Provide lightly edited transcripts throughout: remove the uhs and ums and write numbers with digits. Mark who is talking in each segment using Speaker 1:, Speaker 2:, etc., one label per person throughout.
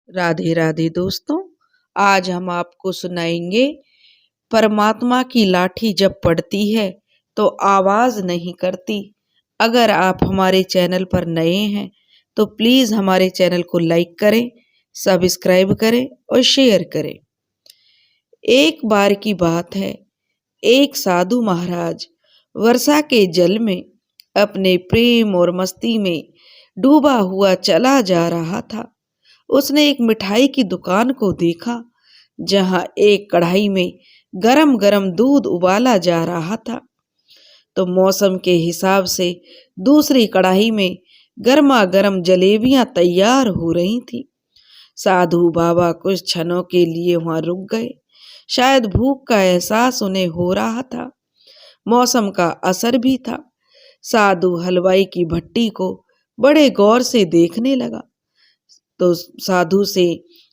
Speaker 1: राधे राधे दोस्तों। आज हम आपको सुनाएंगे परमात्मा की लाठी जब पड़ती है तो आवाज नहीं करती। अगर आप हमारे चैनल पर नए हैं तो प्लीज हमारे चैनल को लाइक करें, सब्सक्राइब करें और शेयर करें। एक बार की बात है, एक साधु महाराज वर्षा के जल में अपने प्रेम और मस्ती में डूबा हुआ चला जा रहा था। उसने एक मिठाई की दुकान को देखा जहां एक कढ़ाई में गरम गरम दूध उबाला जा रहा था। तो मौसम के हिसाब से दूसरी कढ़ाई में गर्मा गर्म जलेबियां तैयार हो रही थी। साधु बाबा कुछ क्षणों के लिए वहां रुक गए। शायद भूख का एहसास उन्हें हो रहा था, मौसम का असर भी था। साधु हलवाई की भट्टी को बड़े गौर से देखने लगा। तो साधु से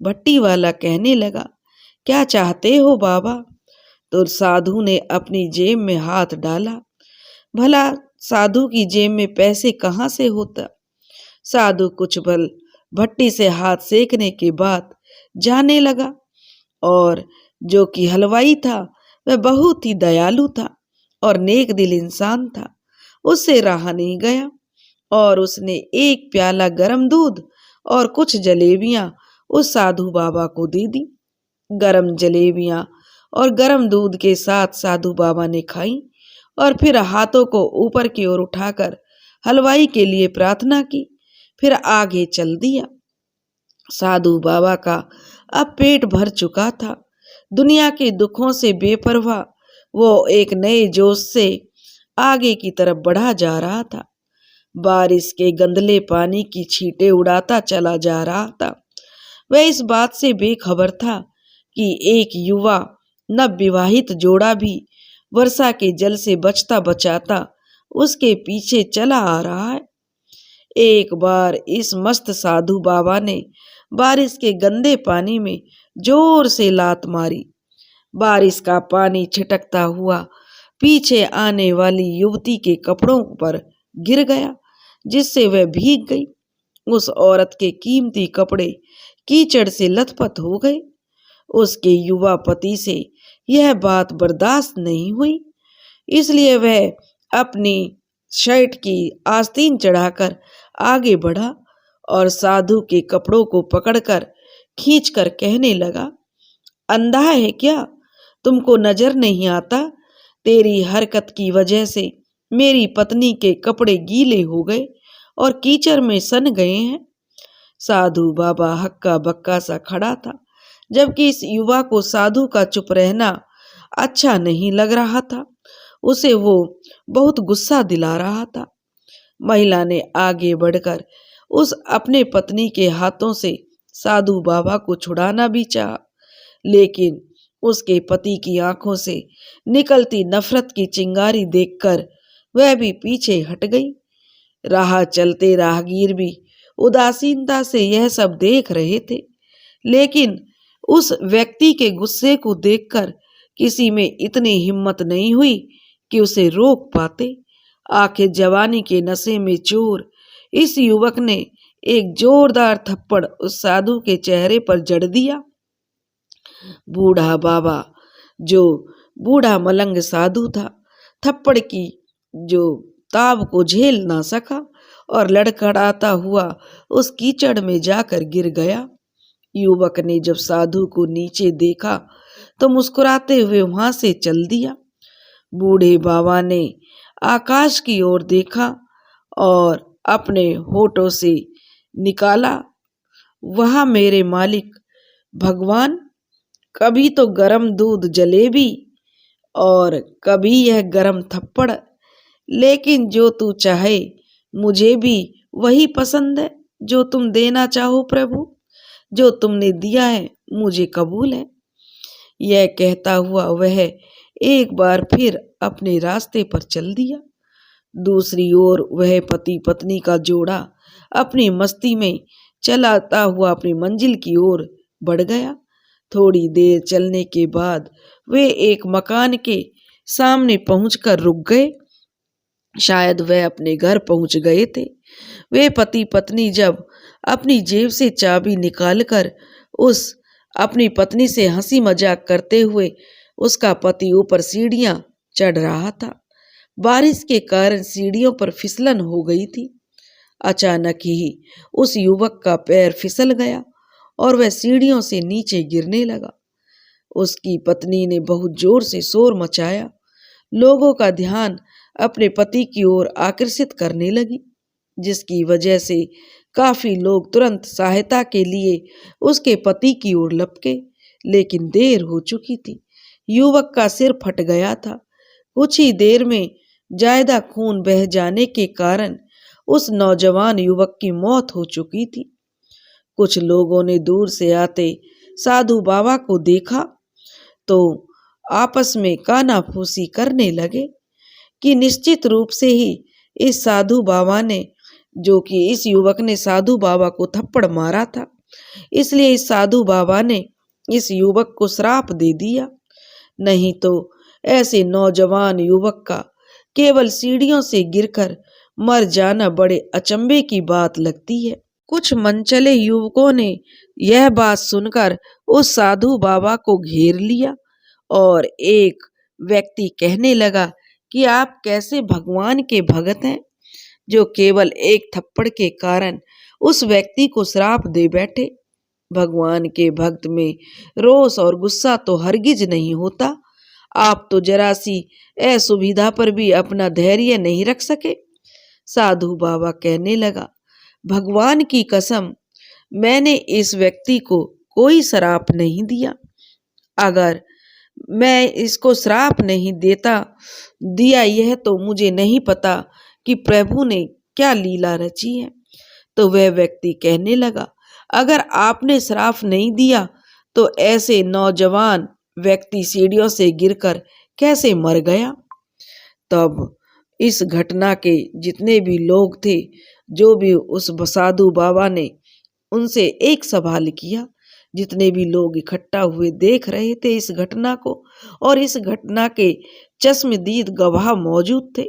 Speaker 1: भट्टी वाला कहने लगा, क्या चाहते हो बाबा? तो साधु ने अपनी जेब में हाथ डाला। भला साधु की जेब में पैसे कहाँ से होता? साधु कुछ पल भट्टी से हाथ सेकने के बाद जाने लगा, और जो कि हलवाई था वह बहुत ही दयालु था और नेक दिल इंसान था। उससे रहा नहीं गया और उसने एक प्याला गरम दूध और कुछ जलेबियां उस साधु बाबा को दे दी। गरम जलेबियां और गरम दूध के साथ साधु बाबा ने खाई और फिर हाथों को ऊपर की ओर उठाकर हलवाई के लिए प्रार्थना की, फिर आगे चल दिया। साधु बाबा का अब पेट भर चुका था। दुनिया के दुखों से बेपरवाह वो एक नए जोश से आगे की तरफ बढ़ा जा रहा था। बारिश के गंदले पानी की छींटे उड़ाता चला जा रहा था। वह इस बात से बेखबर था कि एक युवा नवविवाहित जोड़ा भी वर्षा के जल से बचता बचाता उसके पीछे चला आ रहा है। एक बार इस मस्त साधु बाबा ने बारिश के गंदे पानी में जोर से लात मारी। बारिश का पानी छिटकता हुआ पीछे आने वाली युवती के कपड़ों पर गिर गया, जिससे वह भीग गई। उस औरत के कीमती कपड़े कीचड़ से लथपथ हो गए। उसके युवा पति से यह बात बर्दाश्त नहीं हुई, इसलिए वह अपनी शर्ट की आस्तीन चढ़ाकर आगे बढ़ा और साधु के कपड़ों को पकड़कर खींचकर कहने लगा, अंधा है क्या? तुमको नजर नहीं आता? तेरी हरकत की वजह से मेरी पत्नी के कपड़े गीले हो गए और कीचड़ में सन गए हैं। साधु बाबा हक्का बक्का सा खड़ा था, जबकि इस युवा को साधु का चुप रहना अच्छा नहीं लग रहा था। उसे वो बहुत गुस्सा दिला रहा था। महिला ने आगे बढ़कर उस अपने पत्नी के हाथों से साधु बाबा को छुड़ाना भी चाहा, लेकिन उसके पति की आंखों से निकलती नफरत की चिंगारी देखकर वह भी पीछे हट गई। राह चलते राहगीर भी उदासीनता से यह सब देख रहे थे, लेकिन उस व्यक्ति के गुस्से को देखकर किसी में इतनी हिम्मत नहीं हुई कि उसे रोक पाते। आखिर जवानी के नशे में चूर इस युवक ने एक जोरदार थप्पड़ उस साधु के चेहरे पर जड़ दिया। बूढ़ा बाबा, जो बूढ़ा मलंग साधु था, थप्पड़ की जो ताब को झेल ना सका और लड़खड़ाता हुआ उस कीचड़ में जाकर गिर गया। युवक ने जब साधु को नीचे देखा तो मुस्कुराते हुए वहां से चल दिया। बूढ़े बाबा ने आकाश की ओर देखा और अपने होठों से निकाला, वह मेरे मालिक भगवान, कभी तो गरम दूध जलेबी और कभी यह गरम थप्पड़, लेकिन जो तू चाहे मुझे भी वही पसंद है जो तुम देना चाहो प्रभु। जो तुमने दिया है मुझे कबूल है। यह कहता हुआ वह एक बार फिर अपने रास्ते पर चल दिया। दूसरी ओर वह पति पत्नी का जोड़ा अपनी मस्ती में चलाता हुआ अपनी मंजिल की ओर बढ़ गया। थोड़ी देर चलने के बाद वे एक मकान के सामने पहुंचकर रुक गए। शायद वह अपने घर पहुंच गए थे। वे पति पत्नी जब अपनी जेब से चाबी निकालकर उस अपनी पत्नी से हंसी मजाक करते हुए उसका पति ऊपर सीढ़ियां चढ़ रहा था। बारिश के कारण सीढ़ियों पर फिसलन हो गई थी। अचानक ही उस युवक का पैर फिसल गया और वह सीढ़ियों से नीचे गिरने लगा। उसकी पत्नी ने बहुत जोर से शोर मचाया। लोगों का ध्यान अपने पति की ओर आकर्षित करने लगी, जिसकी वजह से काफी लोग तुरंत सहायता के लिए उसके पति की ओर लपके, लेकिन देर हो चुकी थी। युवक का सिर फट गया था। कुछ ही देर में ज्यादा खून बह जाने के कारण उस नौजवान युवक की मौत हो चुकी थी। कुछ लोगों ने दूर से आते साधु बाबा को देखा तो आपस में कानाफूसी करने लगे कि निश्चित रूप से ही इस साधु बाबा ने, जो कि इस युवक ने साधु बाबा को थप्पड़ मारा था, इसलिए इस साधु बाबा ने इस युवक को श्राप दे दिया। नहीं तो ऐसे नौजवान युवक का केवल सीढ़ियों से गिरकर मर जाना बड़े अचंभे की बात लगती है। कुछ मनचले युवकों ने यह बात सुनकर उस साधु बाबा को घेर लिया और एक व्यक्ति कहने लगा कि आप कैसे भगवान के भक्त हैं, जो केवल एक थप्पड़ के कारण उस व्यक्ति को श्राप दे बैठे। भगवान के भक्त में रोष और गुस्सा तो हरगिज नहीं होता। आप तो जरा सी असुविधा पर भी अपना धैर्य नहीं रख सके। साधु बाबा कहने लगा, भगवान की कसम, मैंने इस व्यक्ति को कोई श्राप नहीं दिया। अगर मैं इसको श्राप नहीं दिया यह तो मुझे नहीं पता कि प्रभु ने क्या लीला रची है। तो वह व्यक्ति कहने लगा, अगर आपने श्राप नहीं दिया तो ऐसे नौजवान व्यक्ति सीढ़ियों से गिरकर कैसे मर गया। तब इस घटना के जितने भी लोग थे, जो भी उस साधु बाबा ने उनसे एक सवाल किया, जितने भी लोग इकट्ठा हुए देख रहे थे इस घटना को, और इस घटना के चश्मदीद गवाह मौजूद थे।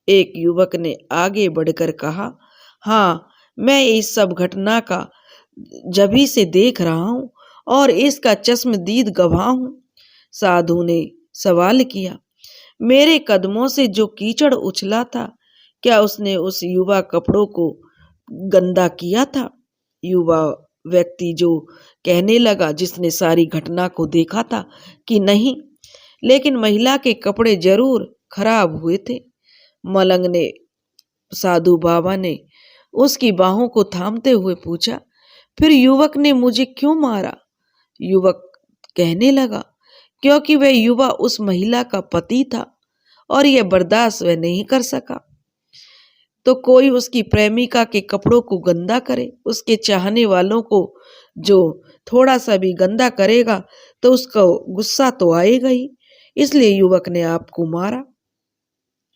Speaker 1: एक युवक ने आगे बढ़कर कहा, हाँ, मैं इस सब घटना का जभी से देख रहा हूँ और इसका चश्मदीद गवाह हूँ। साधु ने सवाल किया, मेरे कदमों से जो कीचड़ उछला था, क्या उसने उस युवा कपड़ों को गंदा किया था? युवा व्यक्ति जो कहने लगा, जिसने सारी घटना को देखा था, कि नहीं, लेकिन महिला के कपड़े जरूर खराब हुए थे। मलंग ने साधु बाबा ने उसकी बाहों को थामते हुए पूछा, फिर युवक ने मुझे क्यों मारा? युवक कहने लगा, क्योंकि वह युवा उस महिला का पति था और यह बर्दाश्त वह नहीं कर सका। तो कोई उसकी प्रेमिका के कपड़ों को गंदा करे, उसके चाहने वालों को जो थोड़ा सा भी गंदा करेगा तो उसका गुस्सा तो आएगा ही, इसलिए युवक ने आपको मारा।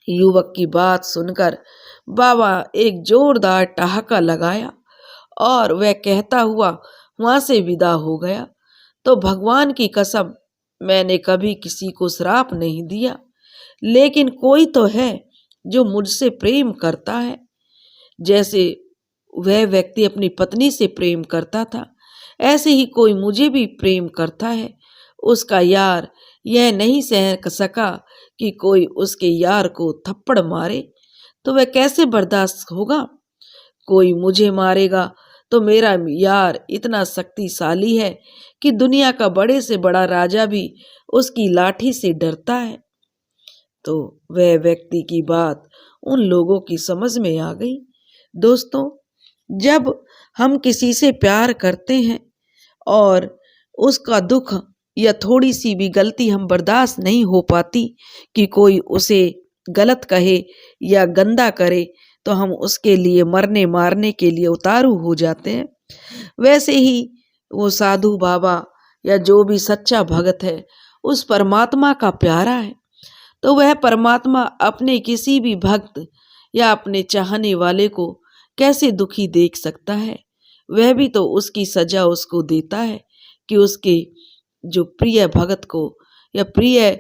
Speaker 1: युवक की बात सुनकर बाबा एक जोरदार ठहाका लगाया और वह कहता हुआ वहां से विदा हो गया। तो भगवान की कसम, मैंने कभी किसी को श्राप नहीं दिया, लेकिन कोई तो है जो मुझसे प्रेम करता है, जैसे वह व्यक्ति अपनी पत्नी से प्रेम करता था, ऐसे ही कोई मुझे भी प्रेम करता है। उसका यार यह नहीं सह सका कि कोई उसके यार को थप्पड़ मारे, तो वह कैसे बर्दाश्त होगा। कोई मुझे मारेगा तो मेरा यार इतना शक्तिशाली है कि दुनिया का बड़े से बड़ा राजा भी उसकी लाठी से डरता है। तो वह व्यक्ति की बात उन लोगों की समझ में आ गई। दोस्तों, जब हम किसी से प्यार करते हैं और उसका दुख या थोड़ी सी भी गलती हम बर्दाश्त नहीं हो पाती कि कोई उसे गलत कहे या गंदा करे, तो हम उसके लिए मरने मारने के लिए उतारू हो जाते हैं। वैसे ही वो साधु बाबा या जो भी सच्चा भगत है उस परमात्मा का प्यारा है, तो वह परमात्मा अपने किसी भी भक्त या अपने चाहने वाले को कैसे दुखी देख सकता है। वह भी तो उसकी सजा उसको देता है कि उसके जो प्रिय भगत को या प्रिय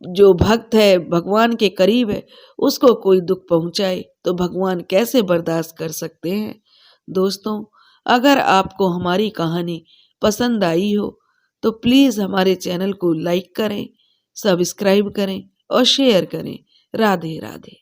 Speaker 1: जो भक्त है, भगवान के करीब है, उसको कोई दुख पहुंचाए, तो भगवान कैसे बर्दाश्त कर सकते हैं। दोस्तों, अगर आपको हमारी कहानी पसंद आई हो तो प्लीज़ हमारे चैनल को लाइक करें, सब्सक्राइब करें और शेयर करें। राधे राधे।